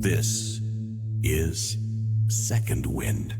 This is Second Wind.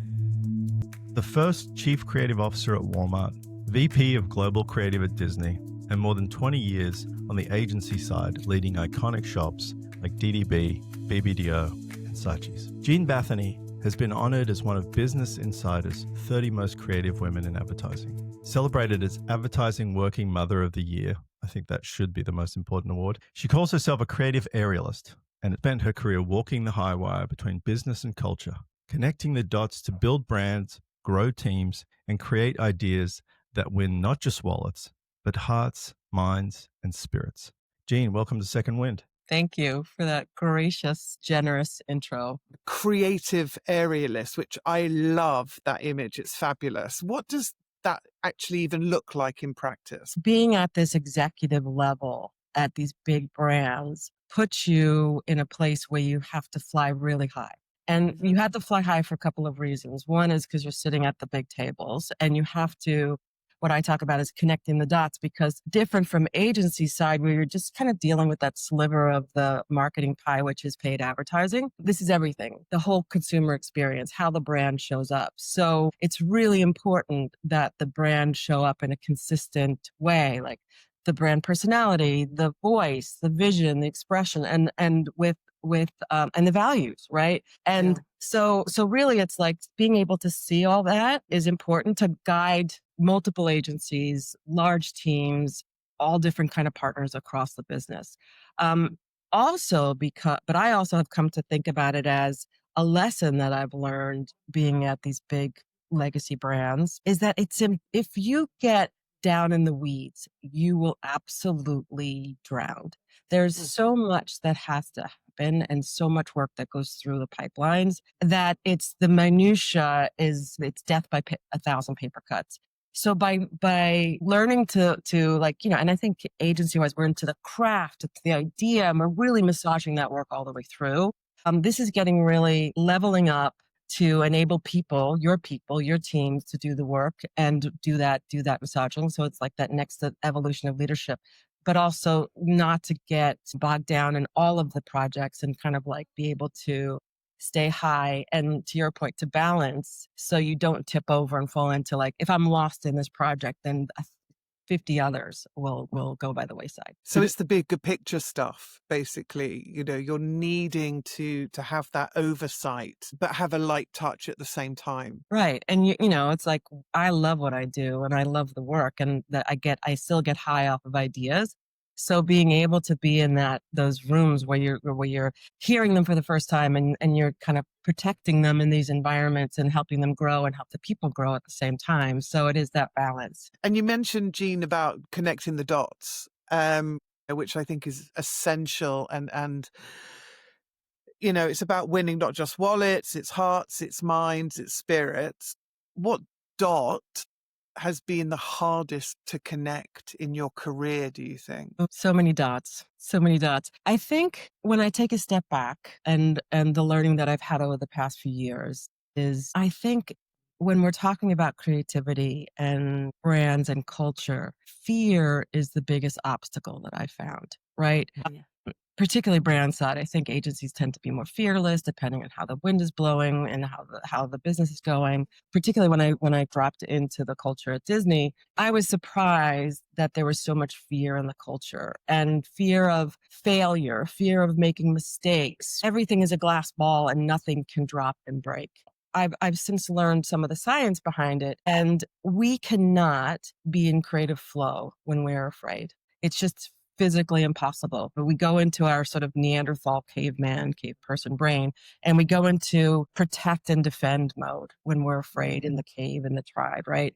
The first Chief Creative Officer at Walmart, VP of Global Creative at Disney, and more than 20 years on the agency side leading iconic shops like DDB, BBDO, and Saatchi's. Jean Batthany has been honored as one of Business Insider's 30 most creative women in advertising. Celebrated as Advertising Working Mother of the Year, I think that should be the most important award. She calls herself a creative aerialist and spent her career walking the high wire between business and culture, connecting the dots to build brands, grow teams, and create ideas that win not just wallets, but hearts, minds, and spirits. Jean, welcome to Second Wind. Thank you for that gracious, generous intro. Creative aerialist, which I love that image. It's fabulous. What does that actually even look like in practice? Being at this executive level at these big brands puts you in a place where you have to fly really high. And you have to fly high for a couple of reasons. One is because you're sitting at the big tables and you have to, what I talk about is connecting the dots, because different from agency side where you're just kind of dealing with that sliver of the marketing pie, which is paid advertising. This is everything, the whole consumer experience, how the brand shows up. So it's really important that the brand show up in a consistent way, like the brand personality, the voice, the vision, the expression, and with and the values, right? And so really it's like being able to see all that is important to guide multiple agencies, large teams, all different kind of partners across the business. But I also have come to think about it as a lesson that I've learned being at these big legacy brands is that if you get down in the weeds, you will absolutely drown. There's so much that has to happen and so much work that goes through the pipelines that it's the minutia it's death by 1,000 paper cuts. So by learning to like, and I think agency wise, we're into the craft, it's the idea, and we're really massaging that work all the way through. This is getting really leveling up to enable your teams to do the work and do that massaging. So it's like that next evolution of leadership, but also not to get bogged down in all of the projects and kind of like be able to stay high and, to your point, to balance so you don't tip over and fall into like, if I'm lost in this project, then 50 others will go by the wayside. So it's the bigger picture stuff, basically. You're needing to have that oversight, but have a light touch at the same time. Right. And it's like, I love what I do and I love the work and that I still get high off of ideas. So being able to be in those rooms where you're hearing them for the first time and you're kind of protecting them in these environments and helping them grow and help the people grow at the same time. So it is that balance. And you mentioned, Jean, about connecting the dots, which I think is essential. And it's about winning not just wallets, it's hearts, it's minds, it's spirits. What dot has been the hardest to connect in your career, do you think? So many dots. I think when I take a step back and the learning that I've had over the past few years is, I think when we're talking about creativity and brands and culture, fear is the biggest obstacle that I found, right? Yeah. Particularly brand side, I think agencies tend to be more fearless depending on how the wind is blowing and how the business is going. Particularly when I dropped into the culture at Disney, I was surprised that there was so much fear in the culture and fear of failure, fear of making mistakes. Everything is a glass ball and nothing can drop and break. I've since learned some of the science behind it, and we cannot be in creative flow when we're afraid. It's just physically impossible. But we go into our sort of Neanderthal cave person brain, and we go into protect and defend mode when we're afraid in the cave, in the tribe, right?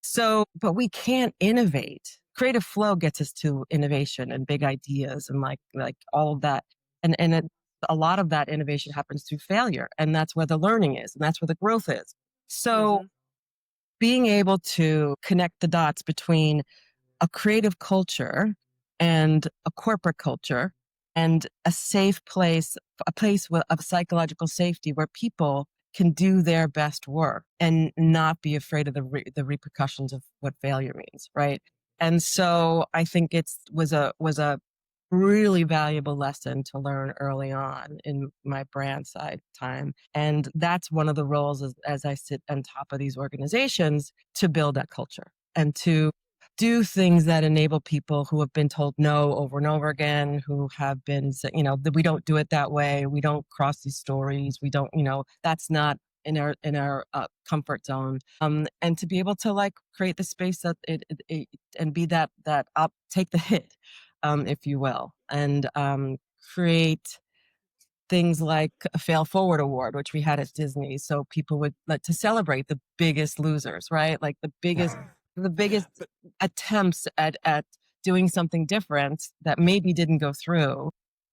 So, but we can't innovate. Creative flow gets us to innovation and big ideas and like all of that. A lot of that innovation happens through failure. And that's where the learning is. And that's where the growth is. So being able to connect the dots between a creative culture and a corporate culture and a safe place, a place of psychological safety where people can do their best work and not be afraid of the repercussions of what failure means, right? And so I think was a really valuable lesson to learn early on in my brand side time. And that's one of the roles as I sit on top of these organizations to build that culture and to do things that enable people who have been told no over and over again, who have been, that we don't do it that way. We don't cross these stories. We don't, that's not in our comfort zone. And to be able to like create the space that it and be that up, take the hit, if you will, and create things like a fail forward award, which we had at Disney. So people would like to celebrate the biggest losers, right? Like the biggest attempts at doing something different that maybe didn't go through,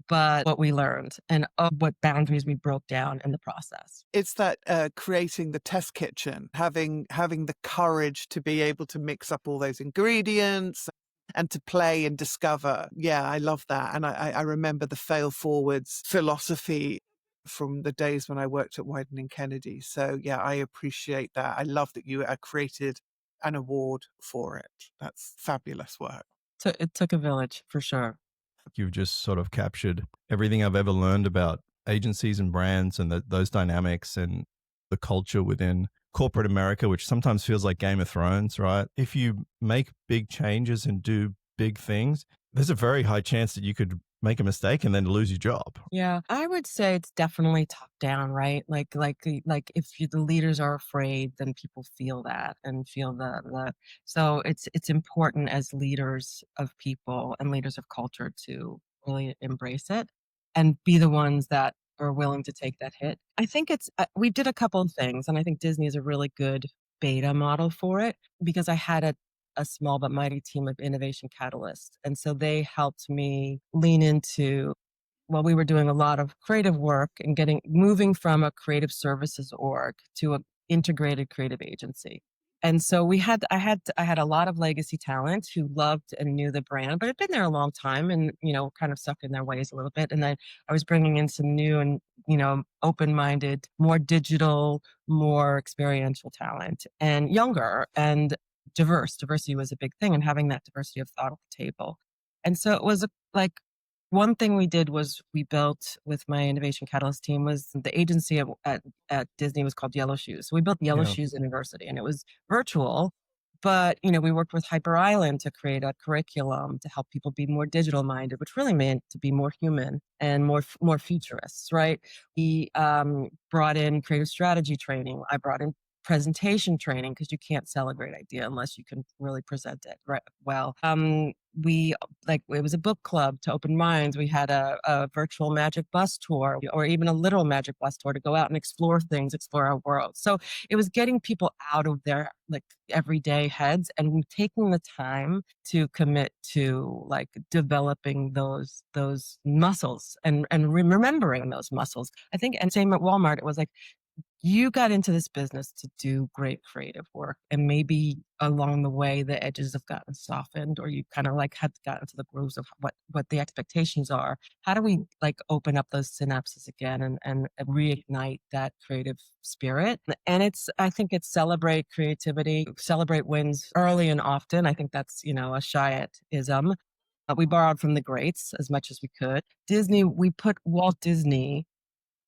but what we learned and what boundaries we broke down in the process. It's that creating the test kitchen, having the courage to be able to mix up all those ingredients and to play and discover. Yeah, I love that. And I remember the fail forwards philosophy from the days when I worked at Wieden & Kennedy. So yeah, I appreciate that. I love that you created an award for it. That's fabulous work. So it took a village for sure. You've just sort of captured everything I've ever learned about agencies and brands and those dynamics and the culture within corporate America, which sometimes feels like Game of Thrones, right? If you make big changes and do big things, there's a very high chance that you could make a mistake and then lose your job. Yeah, I would say it's definitely top down, right? Like if the leaders are afraid, then people feel that and feel the. So it's important as leaders of people and leaders of culture to really embrace it and be the ones that are willing to take that hit. I think we did a couple of things, and I think Disney is a really good beta model for it because I had a small but mighty team of innovation catalysts. And so they helped me lean into, well, we were doing a lot of creative work and moving from a creative services org to an integrated creative agency. And so I had a lot of legacy talent who loved and knew the brand, but had been there a long time and, kind of stuck in their ways a little bit. And then I was bringing in some new and, open-minded, more digital, more experiential talent and younger and diverse. Diversity was a big thing and having that diversity of thought at the table. And so it was like, one thing we did was we built with my innovation catalyst team was the agency at Disney was called Yellow Shoes. So we built Yellow Shoes University and it was virtual, but we worked with Hyper Island to create a curriculum to help people be more digital minded, which really meant to be more human and more futurists, right? We brought in creative strategy training. I brought in presentation training because you can't sell a great idea unless you can really present it right well. It was a book club to open minds. We had a virtual magic bus tour or even a literal magic bus tour to go out and explore things, explore our world. So it was getting people out of their like everyday heads and taking the time to commit to like developing those muscles and remembering those muscles. I think, and same at Walmart, it was like, you got into this business to do great creative work and maybe along the way the edges have gotten softened or you kind of like had gotten to the grooves of what the expectations are. How do we like open up those synapses again and reignite that creative spirit? And I think it's celebrate creativity, celebrate wins early and often. I think that's, a Chiat-ism. We borrowed from the greats as much as we could. Disney, we put Walt Disney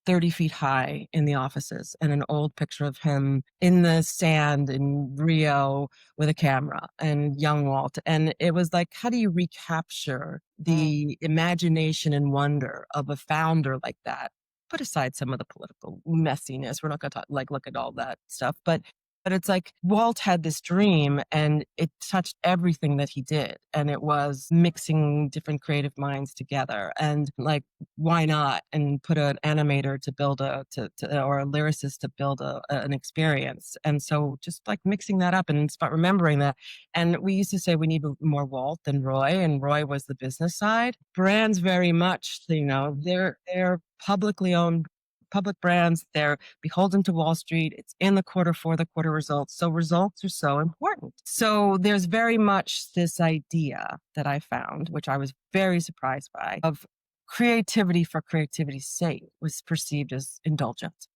30 feet high in the offices and an old picture of him in the sand in Rio with a camera and young Walt. And it was like, how do you recapture the imagination and wonder of a founder like that? Put aside some of the political messiness. We're not going to look at all that stuff, but it's like Walt had this dream and it touched everything that he did. And it was mixing different creative minds together. And like, why not? And put an animator to build or a lyricist to build an experience. And so just like mixing that up and start remembering that. And we used to say we need more Walt than Roy. And Roy was the business side. Brands very much, they're publicly owned public brands, they're beholden to Wall Street. It's in the quarter for the quarter results. So results are so important. So there's very much this idea that I found, which I was very surprised by, of creativity for creativity's sake was perceived as indulgent.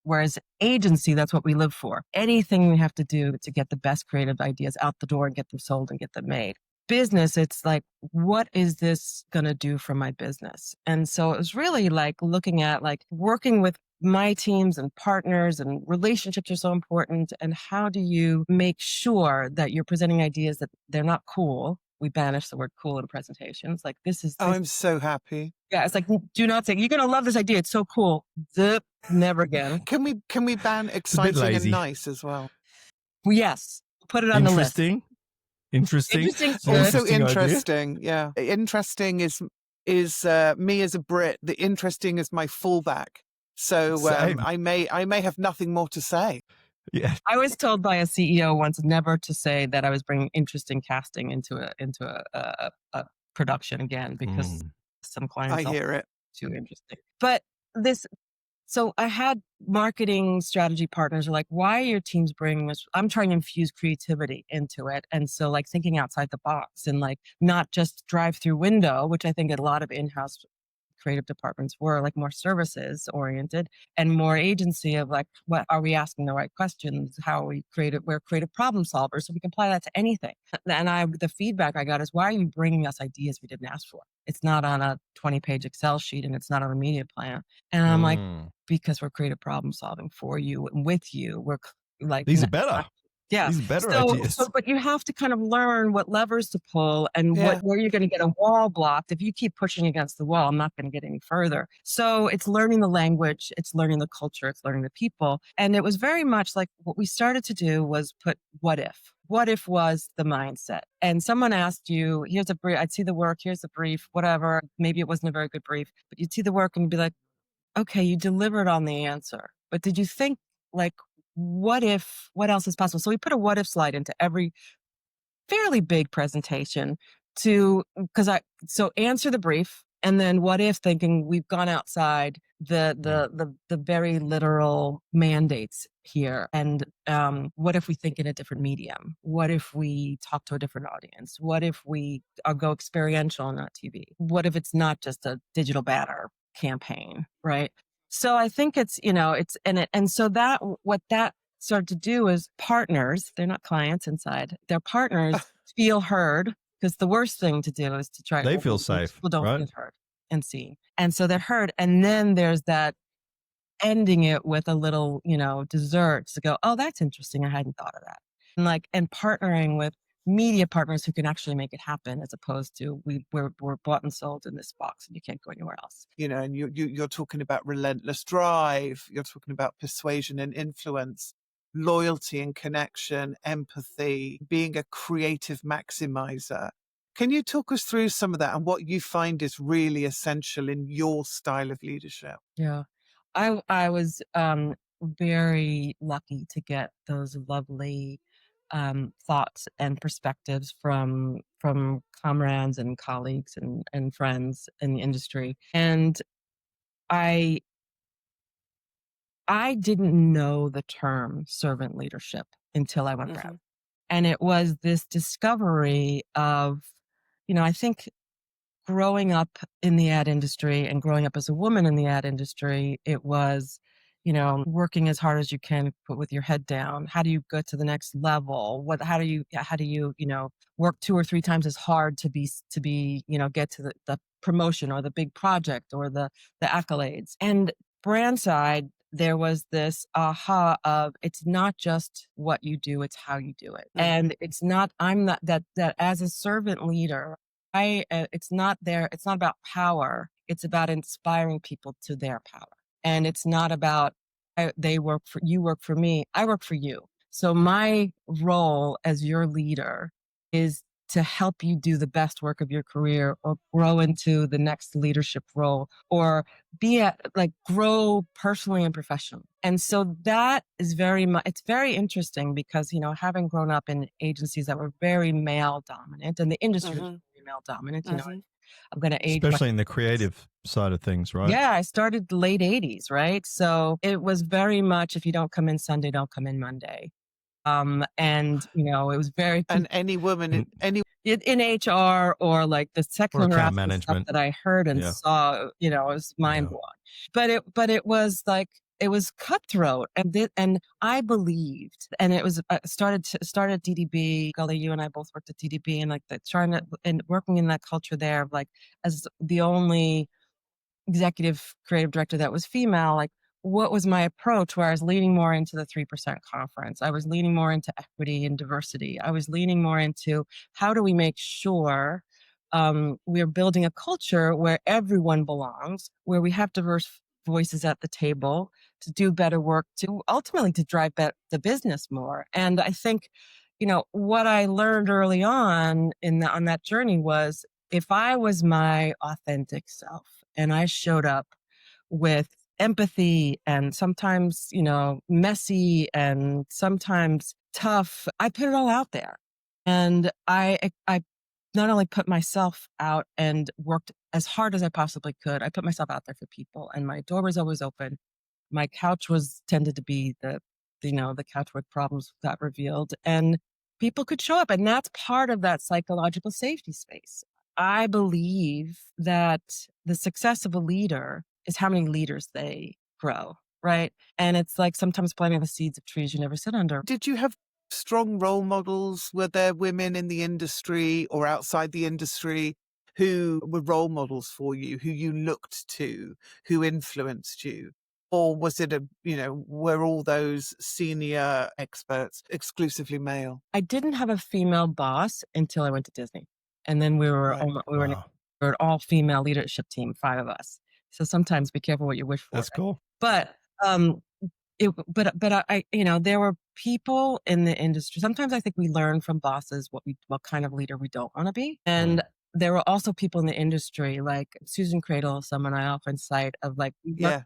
Whereas agency, that's what we live for. Anything we have to do to get the best creative ideas out the door and get them sold and get them made. business, it's like, what is this going to do for my business? And so it was really like looking at like working with my teams and partners, and relationships are so important. And how do you make sure that you're presenting ideas that they're not cool? We banish the word cool in presentations. Like Oh, I'm so happy. yeah, it's like, do not say, you're going to love this idea. It's so cool. Zip, never again. Can we ban exciting and nice as well? Well, yes, put it on the list. Interesting. Interesting's good. Also Interesting idea. interesting. Yeah. Interesting is me as a Brit. The interesting is my fallback. So Same. I may have nothing more to say. Yeah. I was told by a CEO once never to say that I was bringing interesting casting into a production again, because some clients I hear it. too interesting. But so I had marketing strategy partners are like, why are your teams bringing this? I'm trying to infuse creativity into it. And so like thinking outside the box, and like not just drive through window, which I think a lot of in-house creative departments were like more services oriented, and more agency of like, what are we asking the right questions? How are we creative? We're creative problem solvers, so we can apply that to anything. And the feedback I got is, why are you bringing us ideas we didn't ask for? It's not on a 20-page Excel sheet, and it's not on a media plan. And I'm like, because we're creative problem solving for you and with you. We're like, these are better. Yeah. These are better ideas. But you have to kind of learn what levers to pull, and where you're going to get a wall blocked. If you keep pushing against the wall, I'm not going to get any further. So it's learning the language, it's learning the culture, it's learning the people. And it was very much like what we started to do was put what if. What if was the mindset. And someone asked you, here's a brief, I'd see the work, here's the brief, whatever. Maybe it wasn't a very good brief, but you'd see the work and be like, okay, you delivered on the answer. But did you think like, what else is possible? So we put a what if slide into every fairly big presentation so answer the brief, and then what if, thinking we've gone outside the very literal mandates here. And what if we think in a different medium? What if we talk to a different audience? What if we go experiential, not TV? What if it's not just a digital banner campaign, right? So I think it's, and so that what that started to do is partners, they're not clients inside, they're partners feel heard, because the worst thing to do is to try. They feel safe. People don't right? feel heard and seen. And so they're heard. And then there's that ending it with a little, dessert to go, oh, that's interesting. I hadn't thought of that. And partnering with media partners who can actually make it happen, as opposed to we're bought and sold in this box and you can't go anywhere else. And you're talking about relentless drive. You're talking about persuasion and influence, loyalty and connection, empathy, being a creative maximizer. Can you talk us through some of that and what you find is really essential in your style of leadership? Yeah, I was very lucky to get those lovely thoughts and perspectives from comrades and colleagues and friends in the industry. And I didn't know the term servant leadership until I went brown. And it was this discovery of, I think growing up in the ad industry and growing up as a woman in the ad industry, it was, working as hard as you can, but with your head down. How do you go to the next level? How do you, work 2 or 3 times as hard to be, get to the promotion or the big project or the accolades? And brand side, there was this aha of, it's not just what you do, it's how you do it. And it's not, I'm not that as a servant leader, it's not about power. It's about inspiring people to their power. And it's not about you work for me, I work for you. So my role as your leader is to help you do the best work of your career, or grow into the next leadership role, or grow personally and professionally. And so that is it's very interesting because, having grown up in agencies that were very male dominant, and the industry was very male dominant, I'm going to age. Especially in the creative side of things, right? Yeah, I started the late 80s, right? So it was very much, if you don't come in Sunday, don't come in Monday. And it was very, and any woman in HR or like the sexual harassment stuff that I heard and saw, it was mind blowing. But it was like, it was cutthroat, and I believed, and it was started at DDB. Gully, you and I both worked at DDB, and like trying to and working in that culture there of like as the only executive creative director that was female, like what was my approach where I was leaning more into the 3% conference. I was leaning more into equity and diversity. I was leaning more into how do we make sure we're building a culture where everyone belongs, where we have diverse voices at the table to do better work, to ultimately to drive the business more. And I think, what I learned early on on that journey was if I was my authentic self and I showed up with empathy and sometimes, messy and sometimes tough, I put it all out there. And I not only put myself out and worked as hard as I possibly could, I put myself out there for people and my door was always open. My couch tended to be the couch where problems got revealed and people could show up. And that's part of that psychological safety space. I believe that the success of a leader is how many leaders they grow, right? And it's like sometimes planting the seeds of trees you never sit under. Did you have strong role models? Were there women in the industry or outside the industry who were role models for you, who you looked to, who influenced you? Or was it were all those senior experts exclusively male? I didn't have a female boss until I went to Disney. And then we were Right. Wow. an all-female leadership team, 5 of us. So sometimes be careful what you wish for. That's cool. But there were people in the industry. Sometimes I think we learn from bosses what kind of leader we don't want to be. And there were also people in the industry like Susan Cradle, someone I often cite of like, Yeah.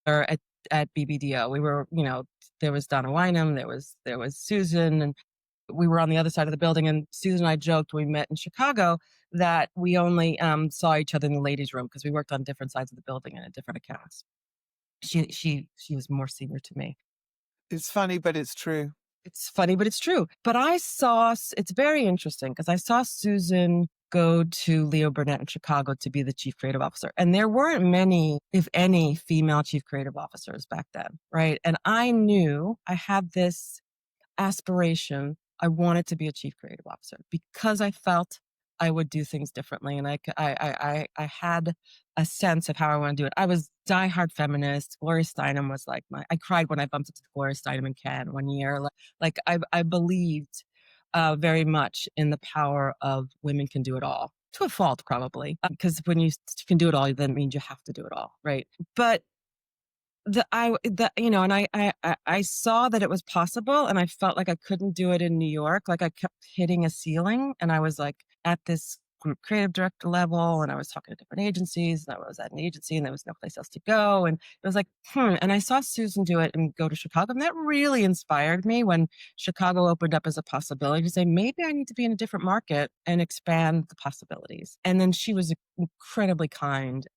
or at BBDO, we were, there was Donna Wynham, there was Susan, and we were on the other side of the building. And Susan and I joked when we met in Chicago that we only saw each other in the ladies' room because we worked on different sides of the building and at different accounts. She was more senior to me. It's funny, but it's true. It's funny, but it's true. But it's very interesting because I saw Susan go to Leo Burnett in Chicago to be the chief creative officer. And there weren't many, if any, female chief creative officers back then, right? And I knew I had this aspiration. I wanted to be a chief creative officer because I felt I would do things differently. And I had a sense of how I want to do it. I was diehard feminist. Gloria Steinem was like I cried when I bumped into Gloria Steinem in Cannes one year. Like I believed very much in the power of women can do it all, to a fault probably, because when you can do it all, that means you have to do it all, right? But I saw that it was possible, and I felt like I couldn't do it in New York. Like I kept hitting a ceiling, and I was like at this group creative director level, and I was talking to different agencies, and I was at an agency, and there was no place else to go, and it was like, And I saw Susan do it and go to Chicago, and that really inspired me when Chicago opened up as a possibility to say maybe I need to be in a different market and expand the possibilities. And then she was incredibly kind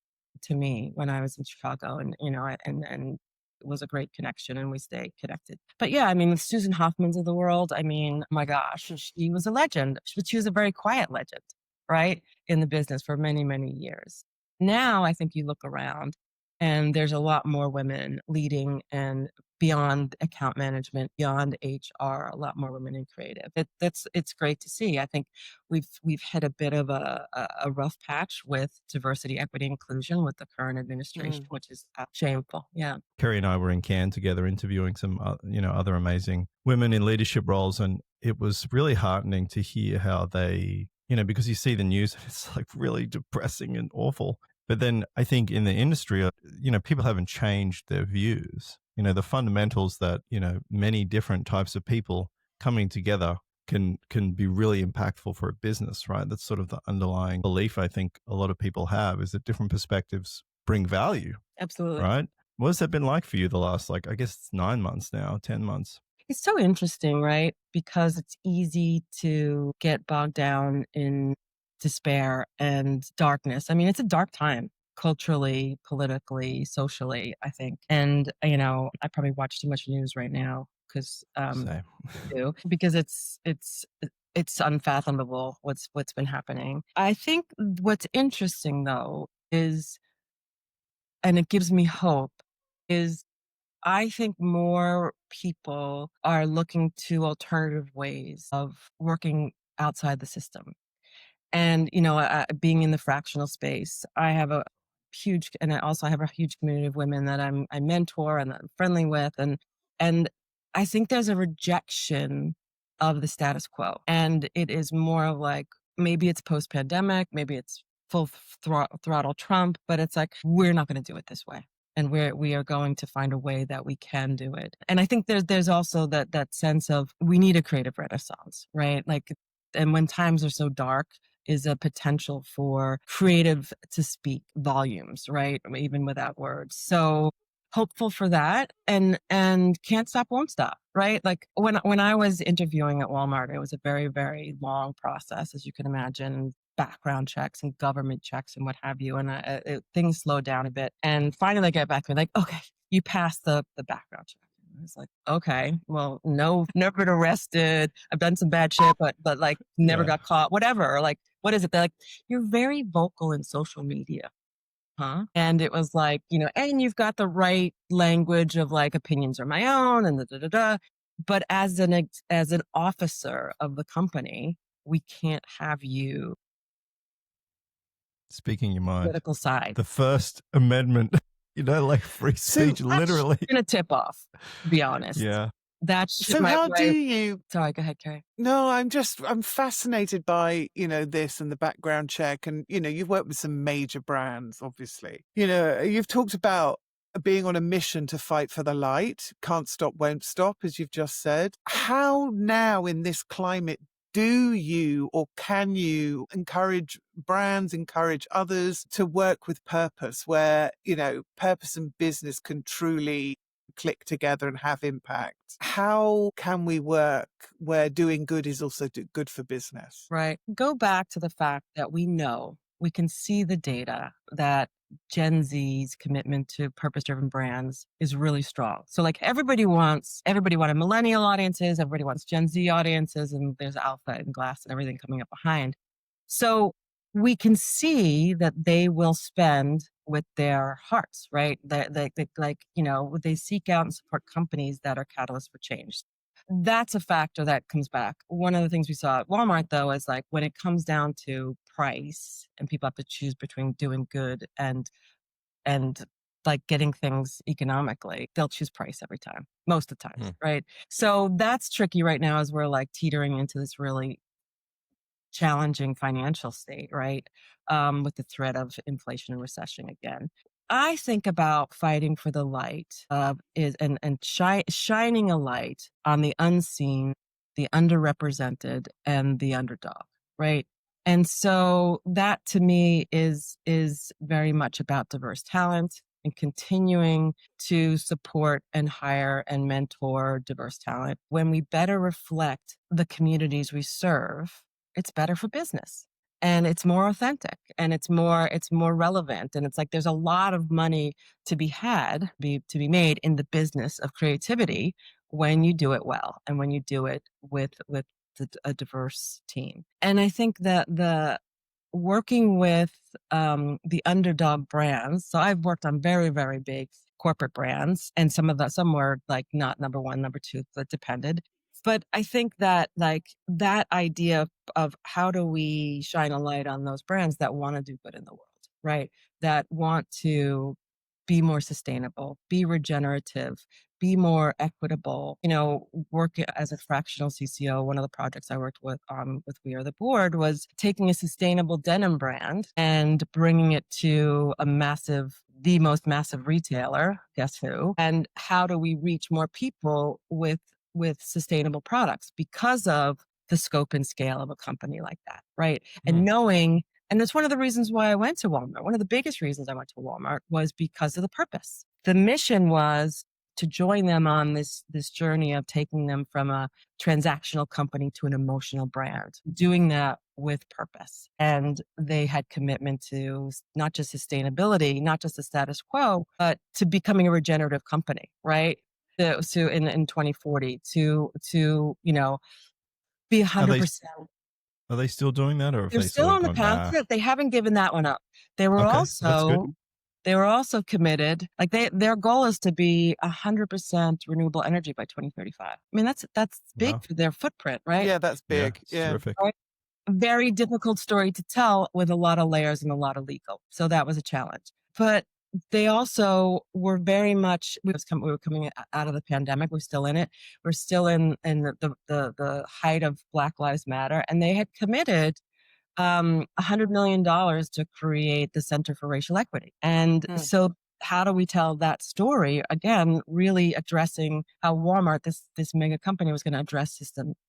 to me when I was in Chicago, and and it was a great connection, and we stayed connected. But yeah, I mean, the Susan Hoffmans of the world, I mean, oh my gosh, she was a legend, but she was a very quiet legend, right, in the business for many, many years. Now, I think you look around and there's a lot more women leading and beyond account management, beyond HR, a lot more women in creative. It's great to see. I think we've hit a bit of a rough patch with diversity, equity, inclusion with the current administration, which is shameful. Yeah. Kerry and I were in Cannes together interviewing some, other amazing women in leadership roles. And it was really heartening to hear how they, because you see the news, it's like really depressing and awful. But then I think in the industry, people haven't changed their views. The fundamentals that, many different types of people coming together can be really impactful for a business, right? That's sort of the underlying belief I think a lot of people have, is that different perspectives bring value. Absolutely. Right? What has that been like for you the last, I guess it's 9 months now, 10 months? It's so interesting, right? Because it's easy to get bogged down in despair and darkness. I mean, it's a dark time culturally, politically, socially, I think. And, I probably watch too much news right now because because it's unfathomable what's been happening. I think what's interesting though is and it gives me hope, is I think more people are looking to alternative ways of working outside the system. And, being in the fractional space, I have a huge, and I also have a huge community of women that I mentor and that I'm friendly with. And I think there's a rejection of the status quo. And it is more of like, maybe it's post pandemic, maybe it's full throttle Trump, but it's like, we're not going to do it this way. And we are going to find a way that we can do it. And I think there's also that sense of we need a creative renaissance, right? Like, and when times are so dark, is a potential for creative to speak volumes, right? Even without words. So hopeful for that, and can't stop, won't stop, right? Like when I was interviewing at Walmart, it was a very, very long process, as you can imagine, background checks and government checks and what have you. And things slowed down a bit. And finally they get back to me like, okay, you passed the background check. I was like, okay, well, no, never been arrested. I've done some bad shit, but like never Yeah. got caught, whatever. Like, what is it? They're like, you're very vocal in social media. Huh? And it was like, and you've got the right language of like opinions are my own and da. But as an officer of the company, we can't have you Speaking your mind. political side. The First Amendment, like free speech, literally. That's gonna tip off, to be honest. Yeah. That's So how do you? Sorry, go ahead, Carrie. No, I'm fascinated by, this and the background check. And, you've worked with some major brands, obviously. You've talked about being on a mission to fight for the light. Can't stop, won't stop, as you've just said. How now in this climate do you or can you encourage brands, encourage others to work with purpose where, purpose and business can truly click together and have impact? How can we work where doing good is also good for business? Right. Go back to the fact that we can see the data that Gen Z's commitment to purpose-driven brands is really strong. So like everybody wanted millennial audiences, everybody wants Gen Z audiences, and there's alpha and glass and everything coming up behind. So we can see that they will spend with their hearts, right? They seek out and support companies that are catalysts for change. That's a factor that comes back. One of the things we saw at Walmart, though, is like when it comes down to price and people have to choose between doing good and like getting things economically, they'll choose price every time, most of the times, right? So that's tricky right now as we're like teetering into this really challenging financial state, right? With the threat of inflation and recession again. I think about fighting for the light shining a light on the unseen, the underrepresented, and the underdog, right? And so that to me is very much about diverse talent and continuing to support and hire and mentor diverse talent. When we better reflect the communities we serve, it's better for business. And it's more authentic and it's more relevant. And it's like there's a lot of money to be made in the business of creativity when you do it well and when you do it with a diverse team. And I think that the working with the underdog brands. So I've worked on very, very big corporate brands, and some were like not number one, number two, but depended. But I think that like that idea of how do we shine a light on those brands that want to do good in the world, right? That want to be more sustainable, be regenerative, be more equitable. Work as a fractional CCO. One of the projects I worked with We Are the Board was taking a sustainable denim brand and bringing it to the most massive retailer, guess who? And how do we reach more people with sustainable products because of the scope and scale of a company like that, right? And knowing, and that's one of the reasons why I went to Walmart. One of the biggest reasons I went to Walmart was because of the purpose. The mission was to join them on this journey of taking them from a transactional company to an emotional brand, doing that with purpose. And they had commitment to not just sustainability, not just the status quo, but to becoming a regenerative company, right? So in 2040 to be 100%. Are they still doing that, or have They're they still sort on of the gone, path. nah? They haven't given that one up. They were Okay, that's also good. they were also committed, like their goal is to be 100% renewable energy by 2035. I mean, that's big Wow. for their footprint, right? Yeah, that's big. It's Yeah. terrific. Right. Very difficult story to tell with a lot of layers and a lot of legal. So that was a challenge. But they also were very much, we were coming out of the pandemic. We're still in it. We're still in the height of Black Lives Matter. And they had committed $100 million to create the Center for Racial Equity. And Hmm. so how do we tell that story? Again, really addressing how Walmart, this mega company, was going to address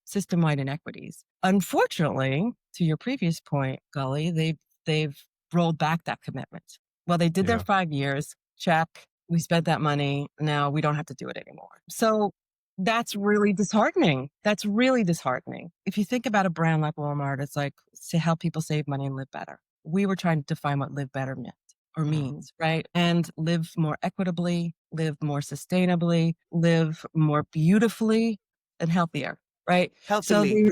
system-wide inequities. Unfortunately, to your previous point, Gully, they've rolled back that commitment. Well, they did their Yeah. 5 years, check, we spent that money, now we don't have to do it anymore. So that's really disheartening. That's really disheartening. If you think about a brand like Walmart, it's like to help people save money and live better. We were trying to define what live better meant or means, right? And live more equitably, live more sustainably, live more beautifully and healthier, right? So Healthily.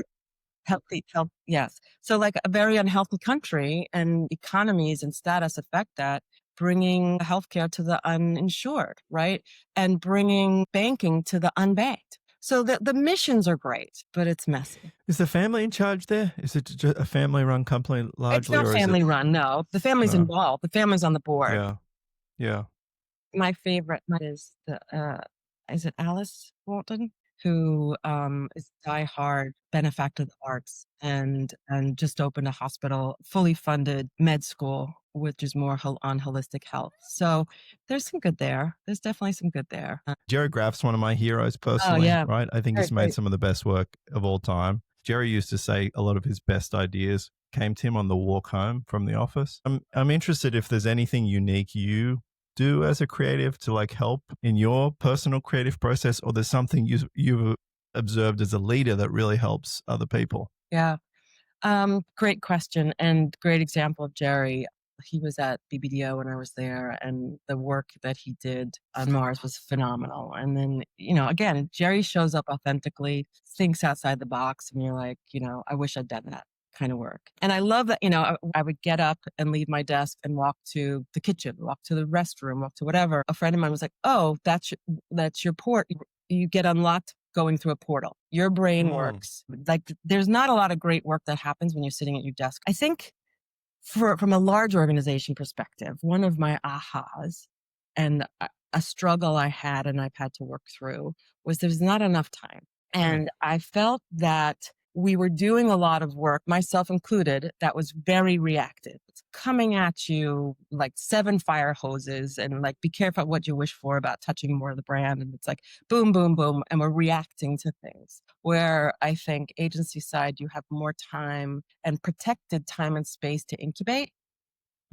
health, yes. So like a very unhealthy country and economies and status affect that, bringing healthcare to the uninsured, right? And bringing banking to the unbanked. So the missions are great, but it's messy. Is the family in charge there? Is it just a family-run company largely, It's not or family is it? run, no. The family's No. involved. The family's on the board. Yeah. Yeah. My favorite is is it Alice Walton, who is diehard benefactor of the arts and just opened a hospital, fully funded med school, which is more on holistic health. So there's some good there. There's definitely some good there. Jerry Graff's one of my heroes Oh personally, yeah, right? I think he's great. made some of the best work of all time. Jerry used to say a lot of his best ideas came to him on the walk home from the office. I'm interested if there's anything unique you do as a creative to like help in your personal creative process, or there's something you've observed as a leader that really helps other people. Yeah. Great question and great example of Jerry. He was at BBDO when I was there, and the work that he did on Mars was phenomenal. And then, again, Jerry shows up authentically, thinks outside the box, and you're like, I wish I'd done that kind of work. And I love that, I would get up and leave my desk and walk to the kitchen, walk to the restroom, walk to whatever. A friend of mine was like, oh, that's your port. You get unlocked going through a portal. Your brain works. Like there's not a lot of great work that happens when you're sitting at your desk. I think from a large organization perspective, one of my ahas and a struggle I had and I've had to work through was there's not enough time. And I felt that we were doing a lot of work, myself included, that was very reactive. It's coming at you like 7 fire hoses and like, be careful what you wish for about touching more of the brand. And it's like, boom, boom, boom. And we're reacting to things where I think agency side, you have more time and protected time and space to incubate.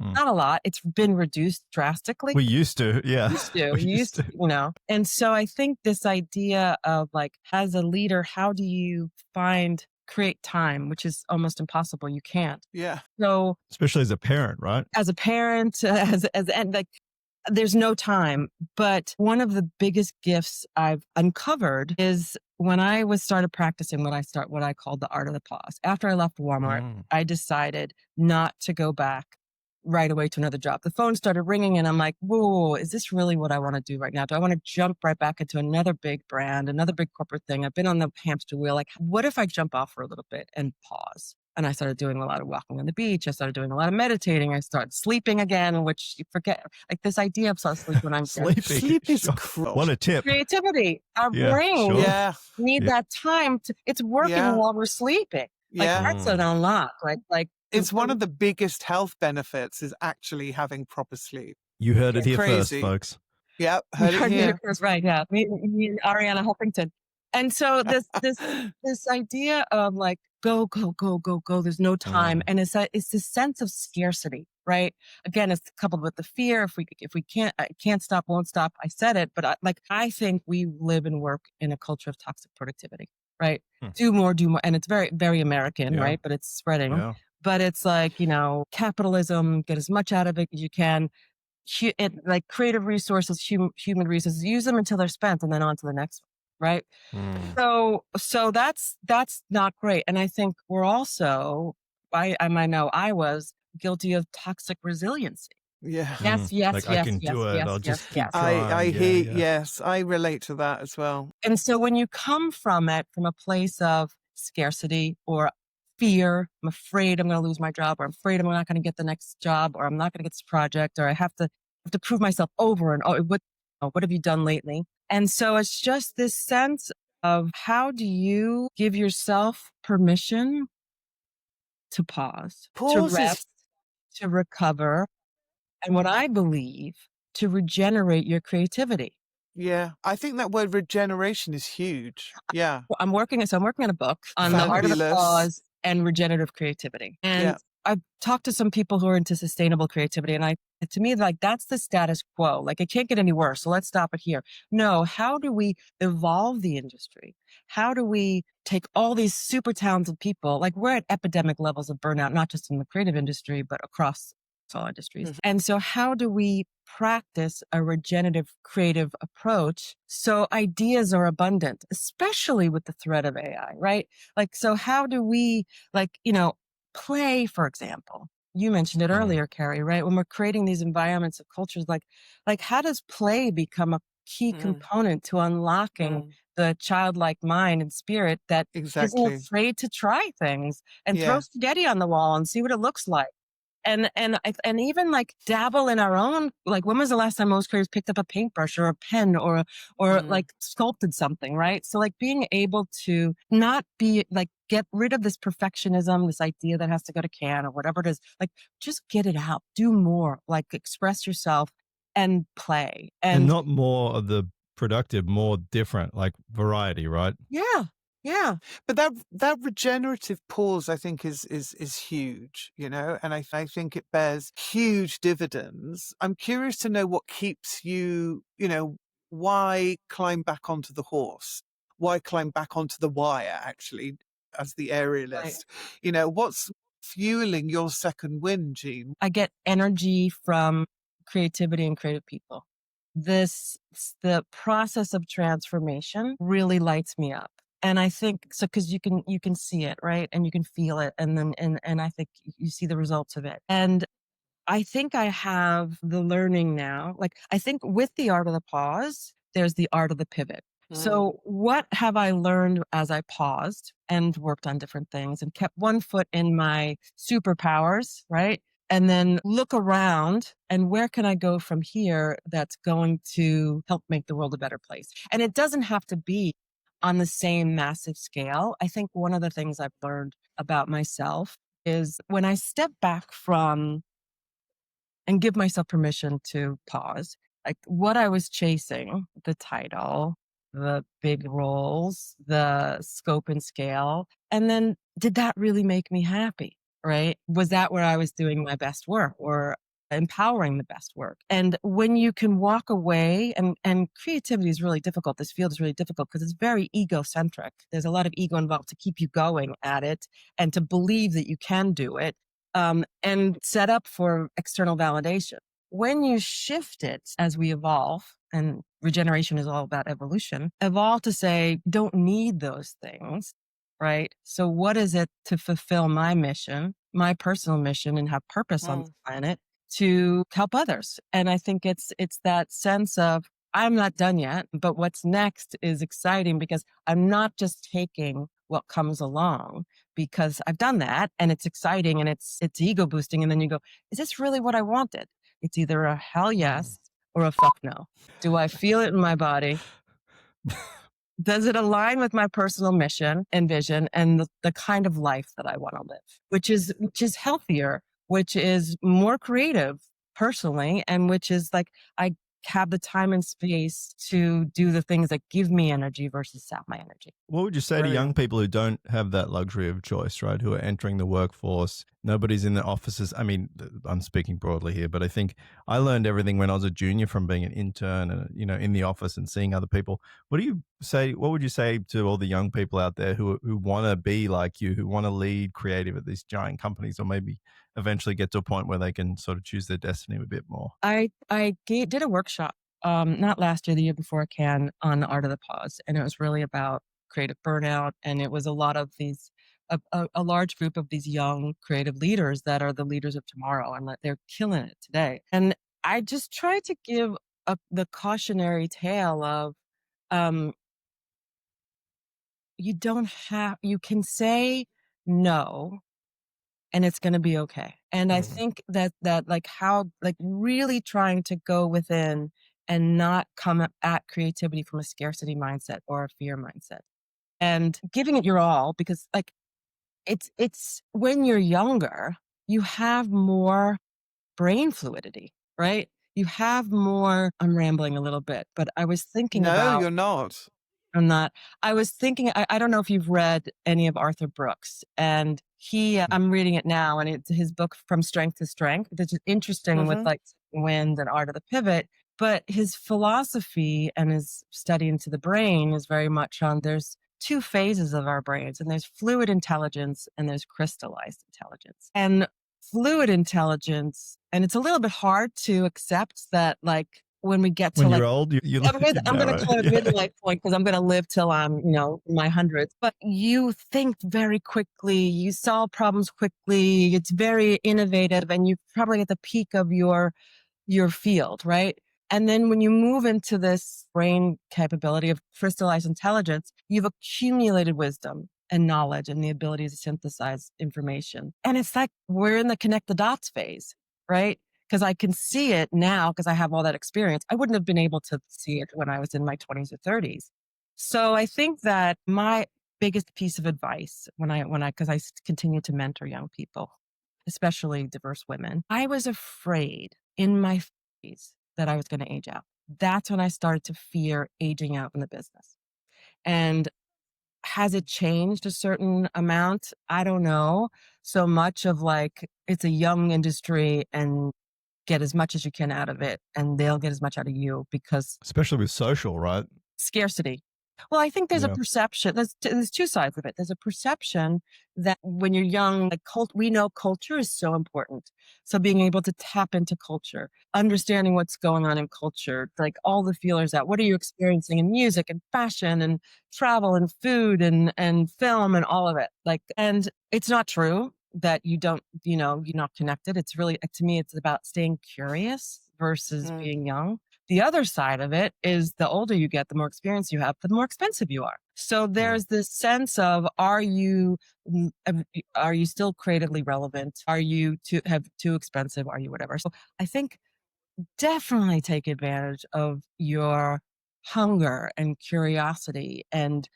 Not a lot. It's been reduced drastically. We used to, yeah. We used to. And so I think this idea of like, as a leader, how do you create time, which is almost impossible. You can't. Yeah. So especially as a parent, right? As a parent, and like, there's no time. But one of the biggest gifts I've uncovered is when I started practicing what I called the art of the pause. After I left Walmart, I decided not to go back right away to another job. The phone started ringing and I'm like, whoa, is this really what I want to do right now? Do I want to jump right back into another big brand, another big corporate thing? I've been on the hamster wheel. Like, what if I jump off for a little bit and pause? And I started doing a lot of walking on the beach. I started doing a lot of meditating. I started sleeping again, which you forget, like this idea of sleep when I'm sleeping. Sleep is What a tip. Creativity. Our brain need that time it's working while we're sleeping. Like that's an unlock. Like it's one of the biggest health benefits is actually having proper sleep. You heard it here Crazy. first, folks. Yep, heard it here. First, right? Yeah, me and Ariana Huffington. And so this idea of like go. There's no time, and it's this sense of scarcity, right? Again, it's coupled with the fear. If we can't, I can't stop, won't stop. I said it, but I think we live and work in a culture of toxic productivity, right? Do more, and it's very, very American, right? But it's spreading. Yeah. But it's like, capitalism, get as much out of it as you can. Like creative resources, human resources, use them until they're spent and then on to the next one, right? So that's not great. And I think we're also, I know I was guilty of toxic resiliency, Yeah. Yes, yes, Like, I yes, can yes, do it. yes, I'll yes, just keep yes. I trying. Yeah, hear, yeah. yes, I relate to that as well. And so when you come from it from a place of scarcity or fear, I'm afraid I'm going to lose my job, or I'm afraid I'm not going to get the next job, or I'm not going to get this project, or I have to prove myself over and oh, what have you done lately? And so it's just this sense of how do you give yourself permission to pause, to Pause is, rest, to recover, and what I believe to regenerate your creativity. yeah, I think that word regeneration is huge. Yeah. Well, I'm working on a book on the art of the Fabulous. pause and regenerative creativity. And Yeah. I've talked to some people who are into sustainable creativity, and to me, like that's the status quo. Like it can't get any worse. So let's stop it here. No, how do we evolve the industry? How do we take all these super talented people? Like we're at epidemic levels of burnout, not just in the creative industry, but across all industries. Mhm. And so how do we practice a regenerative creative approach so ideas are abundant, especially with the threat of AI, right? Like, so how do we, like, play, for example? You mentioned it Mm. earlier, Carrie, right? When we're creating these environments of cultures, like how does play become a key Mm. component to unlocking Mm. the childlike mind and spirit that isn't Exactly. afraid to try things and throw Yeah. spaghetti on the wall and see what it looks like? And even like dabble in our own, like when was the last time most creators picked up a paintbrush or a pen or Mm. like sculpted something, right? So like being able to not be like get rid of this perfectionism, this idea that has to go to can or whatever it is, like just get it out, do more, like express yourself and play. And And not more of the productive, more different, like variety, right? yeah, yeah. But that regenerative pause, I think, is huge, and I think it bears huge dividends. I'm curious to know what keeps you, why climb back onto the horse? Why climb back onto the wire, actually, as the Right. aerialist? What's fueling your second wind, Jean? I get energy from creativity and creative people. The process of transformation really lights me up. And I think so because you can see it, right? And you can feel it. And I think you see the results of it. And I think I have the learning now. Like, I think with the art of the pause, there's the art of the pivot. So what have I learned as I paused and worked on different things and kept one foot in my superpowers, right? And then look around and where can I go from here that's going to help make the world a better place? And it doesn't have to be on the same massive scale. I think one of the things I've learned about myself is when I step back from and give myself permission to pause. Like what I was chasing, the title, the big roles, the scope and scale. And then did that really make me happy? Right? Was that where I was doing my best work or empowering the best work? And when you can walk away and creativity is really difficult. This field is really difficult because it's very egocentric. There's a lot of ego involved to keep you going at it and to believe that you can do it and set up for external validation. When you shift it as we evolve, and regeneration is all about evolution, evolve to say, don't need those things, right? So what is it to fulfill my mission, my personal mission and have purpose on this planet to help others? And I think it's that sense of, I'm not done yet, but what's next is exciting because I'm not just taking what comes along because I've done that and it's exciting and it's ego boosting. And then you go, is this really what I wanted? It's either a hell yes or a fuck no. Do I feel it in my body? Does it align with my personal mission and vision and the kind of life that I want to live, which is healthier, which is more creative personally, and which is like I have the time and space to do the things that give me energy versus sap my energy. What would you say to young people who don't have that luxury of choice, right? Who are entering the workforce? Nobody's in the offices. I mean, I'm speaking broadly here, but I think I learned everything when I was a junior from being an intern and, in the office and seeing other people. What would you say to all the young people out there who want to be like you, who want to lead creative at these giant companies or maybe eventually get to a point where they can sort of choose their destiny a bit more? I did a workshop, not last year, the year before on the art of the pause. And it was really about creative burnout. And it was a lot of these a large group of these young creative leaders that are the leaders of tomorrow, and that they're killing it today. And I just try to give the cautionary tale of, you can say no, and it's going to be okay. And I think that like really trying to go within and not come at creativity from a scarcity mindset or a fear mindset, and giving it your all, because like it's when you're younger, you have more brain fluidity, right? You have more, I'm rambling a little bit, but I was thinking No, about, you're not. I'm not. I was thinking, I don't know if you've read any of Arthur Brooks, and I'm reading it now, and it's his book From Strength to Strength, which is interesting with Mhm. like wind and art of the pivot. But his philosophy and his study into the brain is very much on, there's two phases of our brains, and there's fluid intelligence and there's crystallized intelligence. And fluid intelligence, and it's a little bit hard to accept that, like, when we get to When like, you're old, you I'm going know, to right? call it Yeah. midlife point, because I'm going to live till I'm, in my hundreds. But you think very quickly, you solve problems quickly. It's very innovative, and you're probably at the peak of your field, right? And then when you move into this brain capability of crystallized intelligence, you've accumulated wisdom and knowledge and the ability to synthesize information. And it's like we're in the connect the dots phase, right? Because I can see it now because I have all that experience. I wouldn't have been able to see it when I was in my 20s or 30s. So I think that my biggest piece of advice because I continue to mentor young people, especially diverse women, I was afraid in my 30s that I was going to age out. That's when I started to fear aging out in the business. And has it changed a certain amount? I don't know. So much of like, it's a young industry, and get as much as you can out of it, and they'll get as much out of you, because Especially with social, right? scarcity. Well, I think there's a Yeah. perception. There's two sides of it. There's a perception that when you're young, like we know culture is so important. So being able to tap into culture, understanding what's going on in culture, like all the feelers out. What are you experiencing in music and fashion and travel and food and film and all of it? Like, and it's not true that you don't, you're not connected. It's really, to me, it's about staying curious versus Mm. being young. The other side of it is, the older you get, the more experience you have, the more expensive you are. So there's this sense of, are you still creatively relevant? Are you too expensive? Are you whatever? So I think definitely take advantage of your hunger and curiosity, and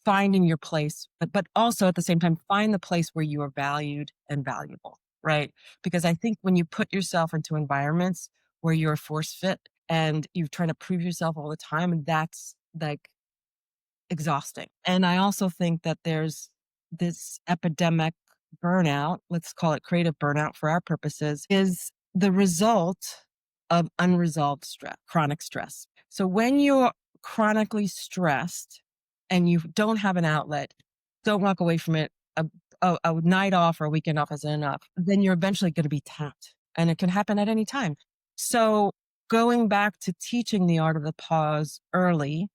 finding your place, but also at the same time, find the place where you are valued and valuable, right? Because I think when you put yourself into environments where you're force fit and you're trying to prove yourself all the time, that's like exhausting. And I also think that there's this epidemic burnout, let's call it creative burnout for our purposes, is the result of unresolved stress, chronic stress. So when you're chronically stressed and you don't have an outlet, don't walk away from it. A night off or a weekend off isn't enough. Then you're eventually going to be tapped, and it can happen at any time. So going back to teaching the art of the pause early,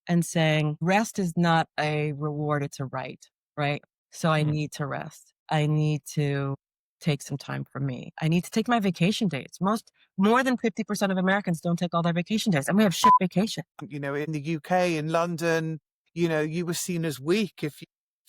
and saying rest is not a reward, it's a right, right? So I need to rest. I need to take some time for me. I need to take my vacation days. More than 50% of Americans don't take all their vacation days, and we have shit vacation. In the UK, in London, you were seen as weak if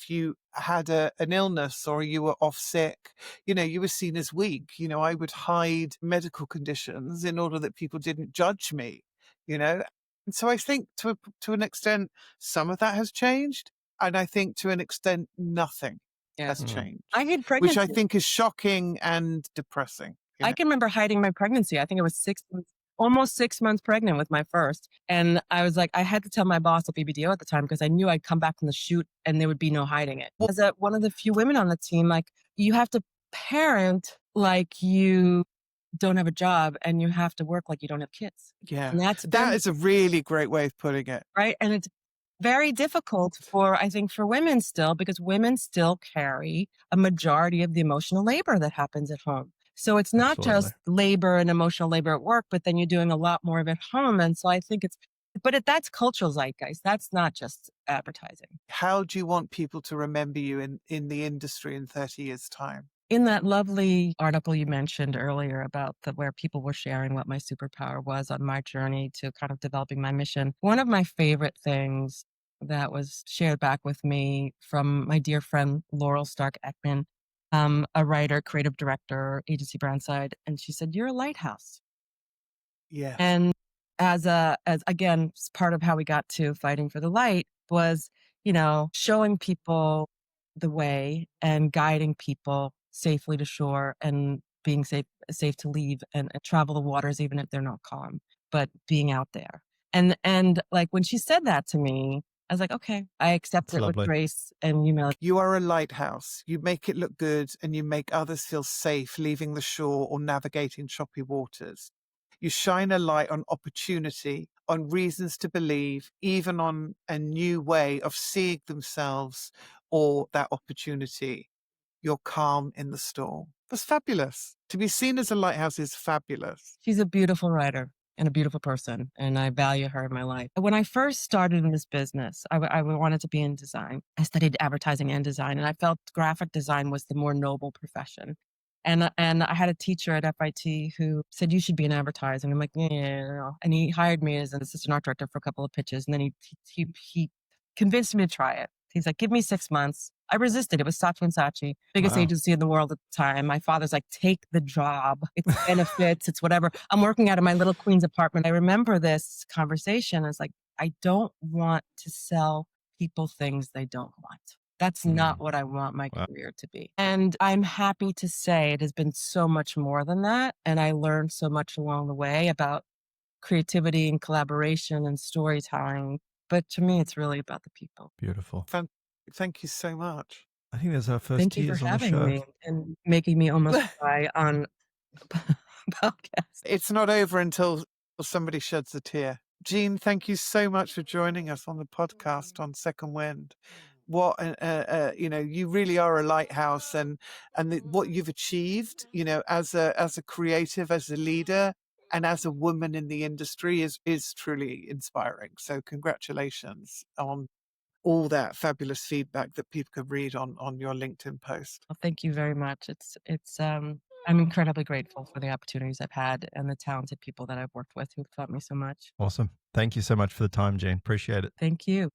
you had an illness or you were off sick. You were seen as weak. I would hide medical conditions in order that people didn't judge me. And so I think to an extent, some of that has changed, and I think to an extent, nothing has changed, I had which I pregnancy. think is shocking and depressing. I can remember hiding my pregnancy. I think it was 6 months, almost 6 months pregnant with my first. And I was like, I had to tell my boss at BBDO at the time, because I knew I'd come back from the shoot and there would be no hiding it. As one of the few women on the team, like, you have to parent like you don't have a job, and you have to work like you don't have kids. Yeah, And that is a really great way of putting it. right. And it's very difficult I think, for women still, because women still carry a majority of the emotional labor that happens at home. So it's not just labor and emotional labor at work, but then you're doing a lot more of it at home. And so I think it's But that's cultural zeitgeist. That's not just advertising. How do you want people to remember you in the industry in 30 years' time? In that lovely article you mentioned earlier about where people were sharing what my superpower was on my journey to kind of developing my mission, one of my favorite things that was shared back with me from my dear friend Laurel Stark Ekman, a writer, creative director, agency brand side, and she said, "You're a lighthouse." Yes. And as again, part of how we got to fighting for the light was, showing people the way and guiding people safely to shore and being safe to leave and travel the waters, even if they're not calm, but being out there. And like when she said that to me, I was like, okay, I accept That's it with lovely. grace and humility. You are a lighthouse. You make it look good and you make others feel safe leaving the shore or navigating choppy waters. You shine a light on opportunity, on reasons to believe, even on a new way of seeing themselves or that opportunity. You're calm in the storm. That's fabulous. To be seen as a lighthouse is fabulous. She's a beautiful writer and a beautiful person, and I value her in my life. When I first started in this business, I wanted to be in design. I studied advertising and design, and I felt graphic design was the more noble profession. And I had a teacher at FIT who said, "You should be in advertising." I'm like, "Yeah." And he hired me as an assistant art director for a couple of pitches, and then he convinced me to try it. He's like, "Give me 6 months." I resisted. It was Saatchi & Saatchi, biggest Wow. agency in the world at the time. My father's like, "Take the job. It's benefits. It's whatever." I'm working out of my little Queens apartment. I remember this conversation. It's like, I don't want to sell people things they don't want. That's not what I want my Wow. career to be. And I'm happy to say it has been so much more than that. And I learned so much along the way about creativity and collaboration and storytelling. But to me, it's really about the people. Beautiful. Thank you so much. I think there's our first Thank you for tears on the having show. me and making me almost cry on a podcast. It's not over until somebody sheds a tear. Jean, thank you so much for joining us on the podcast on Second Wind. What you really are a lighthouse, and what you've achieved, as a creative, as a leader, and as a woman in the industry is truly inspiring. So congratulations on all that fabulous feedback that people can read on your LinkedIn post. Well, thank you very much. I'm incredibly grateful for the opportunities I've had and the talented people that I've worked with who've taught me so much. Awesome. Thank you so much for the time, Jane. Appreciate it. Thank you.